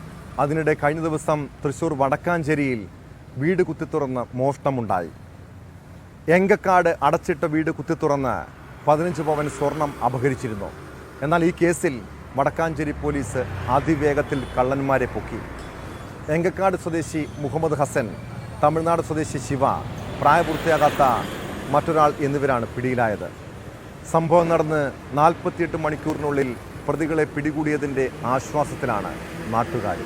അതിനിടെ കഴിഞ്ഞ ദിവസം തൃശൂർ വടക്കാഞ്ചേരിയിൽ വീട് കുത്തിത്തുറന്ന് മോഷണമുണ്ടായി. എങ്കക്കാട് അടച്ചിട്ട വീട് കുത്തിത്തുറന്ന് 15 പവൻ സ്വർണം അപഹരിച്ചിരുന്നു. എന്നാൽ ഈ കേസിൽ വടക്കാഞ്ചേരി പോലീസ് അതിവേഗത്തിൽ കള്ളന്മാരെ പൊക്കി. എങ്കക്കാട് സ്വദേശി മുഹമ്മദ് ഹസൻ, തമിഴ്നാട് സ്വദേശി ശിവ, പ്രായപൂർത്തിയാകാത്ത മറ്റൊരാൾ എന്നിവരാണ് പിടിയിലായത്. സംഭവം നടന്ന് 48 മണിക്കൂറിനുള്ളിൽ പ്രതികളെ പിടികൂടിയതിൻ്റെ ആശ്വാസത്തിലാണ് നാട്ടുകാർ.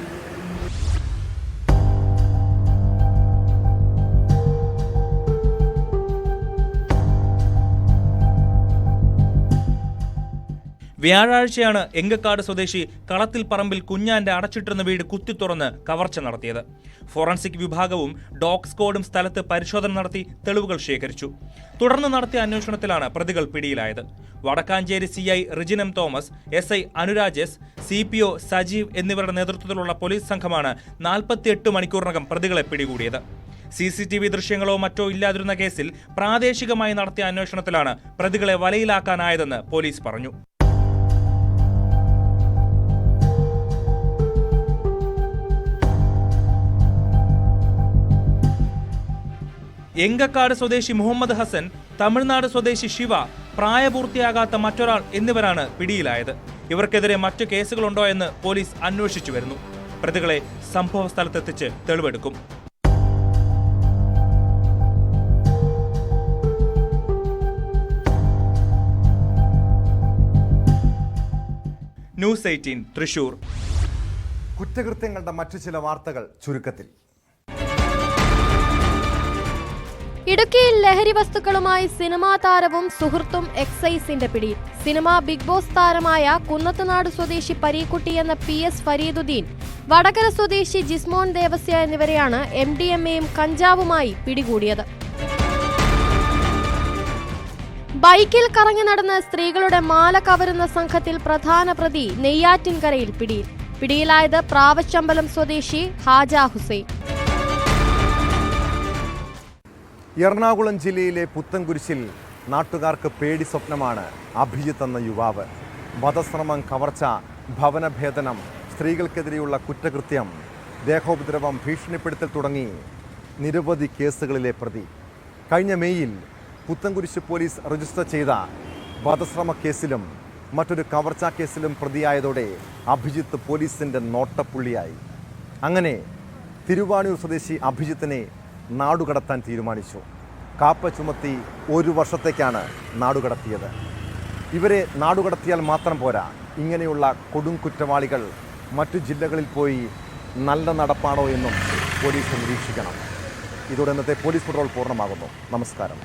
വ്യാഴാഴ്ചയാണ് എങ്കക്കാട് സ്വദേശി കളത്തിൽ പറമ്പിൽ കുഞ്ഞാന്റെ അടച്ചിട്ടിരുന്ന വീട് കുത്തിത്തുറന്ന് കവർച്ച നടത്തിയത്. ഫോറൻസിക് വിഭാഗവും ഡോഗ് സ്ക്വാഡും സ്ഥലത്ത് പരിശോധന നടത്തി തെളിവുകൾ ശേഖരിച്ചു. തുടർന്ന് നടത്തിയ അന്വേഷണത്തിലാണ് പ്രതികൾ പിടിയിലായത്. Vadakkancherry CI Rijin M. Thomas, SI Anuraj S, CPO Sajeev എന്നിവരുടെ നേതൃത്വത്തിലുള്ള പോലീസ് സംഘമാണ് 48 മണിക്കൂറിനകം പ്രതികളെ പിടികൂടിയത്. CCTV ദൃശ്യങ്ങളോ മറ്റോ ഇല്ലാതിരുന്ന കേസിൽ പ്രാദേശികമായി നടത്തിയ അന്വേഷണത്തിലാണ് പ്രതികളെ വലയിലാക്കാനായതെന്ന് പോലീസ് പറഞ്ഞു. എങ്കക്കാട് സ്വദേശി മുഹമ്മദ് ഹസൻ തമിഴ്നാട് സ്വദേശി ശിവ, പ്രായപൂർത്തിയാകാത്ത മറ്റൊരാൾ എന്നിവരാണ് പിടിയിലായത്. ഇവർക്കെതിരെ മറ്റു കേസുകളുണ്ടോ എന്ന് പോലീസ് അന്വേഷിച്ചു വരുന്നു. പ്രതികളെ സംഭവ സ്ഥലത്തെത്തിച്ച് തെളിവെടുക്കും. ന്യൂസ് 18 തൃശൂർ. കുറ്റകൃത്യങ്ങളുടെ മറ്റു ചില വാർത്തകൾ ചുരുക്കത്തിൽ. ഇടുക്കിയിൽ ലഹരി വസ്തുക്കളുമായി സിനിമാ താരവും സുഹൃത്തും എക്സൈസിന്റെ പിടിയിൽ. സിനിമ ബിഗ് ബോസ് താരമായ കുന്നത്തുനാട് സ്വദേശി പരീക്കുട്ടി എന്ന PS ഫരീദുദ്ദീൻ, വടകര സ്വദേശി ജിസ്മോൻ ദേവസ്യ എന്നിവരെയാണ് MDMAയും കഞ്ചാവുമായി പിടികൂടിയത്. ബൈക്കിൽ കറങ്ങി നടന്ന സ്ത്രീകളുടെ മാല കവരുന്ന സംഘത്തിൽ പ്രധാന പ്രതി നെയ്യാറ്റിൻകരയിൽ പിടിയിൽ. പിടിയിലായത് പ്രാവച്ചമ്പലം സ്വദേശി ഹാജ ഹുസൈൻ. എറണാകുളം ജില്ലയിലെ പുത്തൻകുരിശിൽ നാട്ടുകാർക്ക് പേടി സ്വപ്നമാണ് അഭിജിത്ത് എന്ന യുവാവ്. വധശ്രമം, കവർച്ച, ഭവനഭേദനം, സ്ത്രീകൾക്കെതിരെയുള്ള കുറ്റകൃത്യം, ദേഹോപദ്രവം, ഭീഷണിപ്പെടുത്തൽ തുടങ്ങി നിരവധി കേസുകളിലെ പ്രതി. കഴിഞ്ഞ മെയ്യിൽ പുത്തൻകുരിശ് പോലീസ് രജിസ്റ്റർ ചെയ്ത വധശ്രമ കേസിലും മറ്റൊരു കവർച്ചാ കേസിലും പ്രതിയായതോടെ അഭിജിത്ത് പോലീസിൻ്റെ നോട്ടപ്പുള്ളിയായി. അങ്ങനെ തിരുവാണിയൂർ സ്വദേശി അഭിജിത്തിനെ നാടുകടത്താൻ തീരുമാനിച്ചു. കാപ്പ ചുമത്തി 1 വർഷത്തേക്കാണ് നാടുകടത്തിയത്. ഇവരെ നാടുകടത്തിയാൽ മാത്രം പോരാ, ഇങ്ങനെയുള്ള കൊടും കുറ്റവാളികൾ മറ്റു ജില്ലകളിൽ പോയി നല്ല നടപ്പാണോ എന്നും പോലീസ് നിരീക്ഷിക്കണം. ഇതോടെ ഇന്നത്തെ പോലീസ് പട്രോൾ പൂർണ്ണമാകുന്നു. നമസ്കാരം.